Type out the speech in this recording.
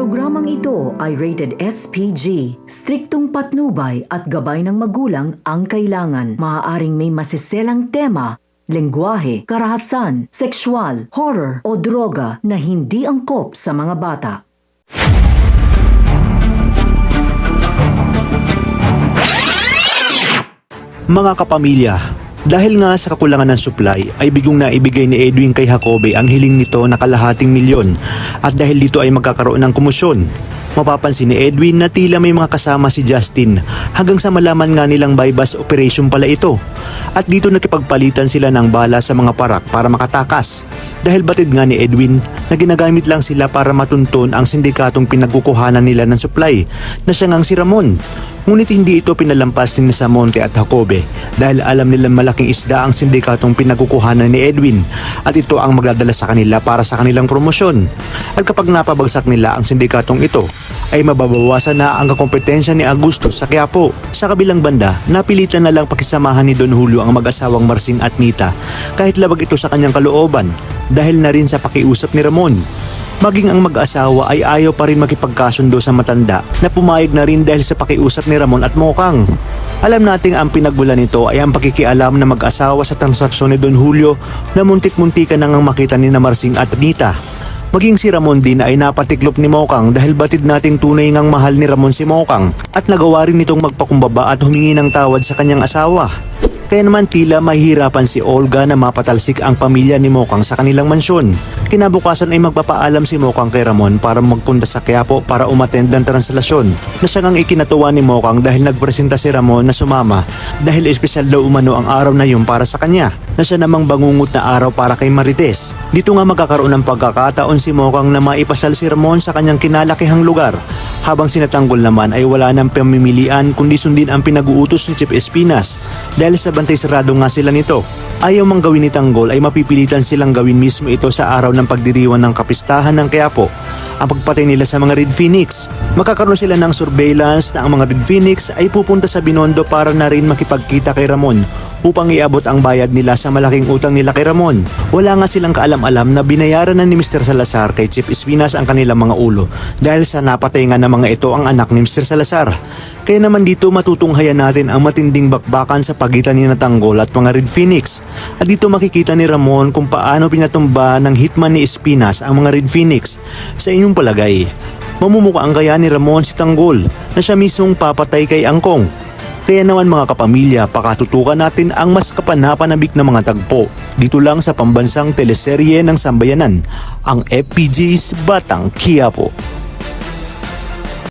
Programang ito ay rated SPG. Striktong patnubay at gabay ng magulang ang kailangan. Maaaring may masiselang tema, lengguwahe, karahasan, sexual, horror o droga na hindi angkop sa mga bata. Mga kapamilya, dahil nga sa kakulangan ng supply ay bigong naibigay ni Edwin kay Jacobe ang hiling nito na kalahating milyon at dahil dito ay magkakaroon ng komosyon. Mapapansin ni Edwin na tila may mga kasama si Justin hanggang sa malaman nga nilang bypass operation pala ito. At dito nakipagpalitan sila ng bala sa mga parak para makatakas. Dahil batid nga ni Edwin na ginagamit lang sila para matunton ang sindikatong pinagkukuhanan nila ng supply na siya ngang si Ramon. Ngunit hindi ito pinalampas ni Samonte at Jacobe dahil alam nilang malaking isda ang sindikatong pinagkukuhanan ni Edwin at ito ang magdadala sa kanila para sa kanilang promosyon. At kapag napabagsak nila ang sindikatong ito, ay mababawasan na ang kakompetensya ni Augusto sa Quiapo. Sa kabilang banda, napilitan na lang pakisamahan ni Don Julio ang mag-asawang Marsing at Nita kahit labag ito sa kanyang kalooban dahil na rin sa pakiusap ni Ramon. Maging ang mag-asawa ay ayaw pa rin makipagkasundo sa matanda na pumayag na rin dahil sa pakiusap ni Ramon at Mokang. Alam nating ang pinagbulan nito ay ang pakikialam na mag-asawa sa transaksyon ni Don Julio na muntik-muntikan nang makita ni Marsing at Nita. Maging si Ramon din ay napatiklop ni Mokang dahil batid nating tunay ngang mahal ni Ramon si Mokang at nagawa rin nitong magpakumbaba at humingi ng tawad sa kanyang asawa. Kaya naman tila mahihirapan si Olga na mapatalsik ang pamilya ni Mokang sa kanilang mansyon. Kinabukasan ay magpapaalam si Mokang kay Ramon para magpunta sa Quiapo para umattend ng translasyon na siya ngang ikinatuwa ni Mokang dahil nagpresenta si Ramon na sumama dahil espesyal daw umano ang araw na yun para sa kanya na siya namang bangungot na araw para kay Marites. Dito nga magkakaroon ng pagkakataon si Mokang na maipasal si Ramon sa kanyang kinalakihang lugar habang sinatanggol naman ay wala ng pamimilian kundi sundin ang pinag-uutos ni Chief Espinas dahil sa bantay sarado nga sila nito. Ayaw mang gawin ni Tanggol ay mapipilitan silang gawin mismo ito sa araw ng pagdiriwang ng kapistahan ng Quiapo, ang pagpatay nila sa mga Red Phoenix. Magkakaroon sila ng surveillance na ang mga Red Phoenix ay pupunta sa Binondo para na rin makipagkita kay Ramon upang iabot ang bayad nila sa malaking utang nila kay Ramon. Wala nga silang kaalam-alam na binayaran na ni Mr. Salazar kay Chief Espinas ang kanilang mga ulo dahil sa napatay nga ng mga ito ang anak ni Mr. Salazar. Kaya naman dito matutunghayan natin ang matinding bakbakan sa pagitan ni Tanggol at mga Red Phoenix. At dito makikita ni Ramon kung paano pinatumba ng hitman ni Espinas ang mga Red Phoenix. Sa inyong palagay, mamumukaan kaya ni Ramon si Tanggol na siya mismong papatay kay Angkong? Kaya naman mga kapamilya, pakatutukan natin ang mas kapanapanabik na mga tagpo dito lang sa pambansang teleserye ng sambayanan, ang FPG's Batang Quiapo.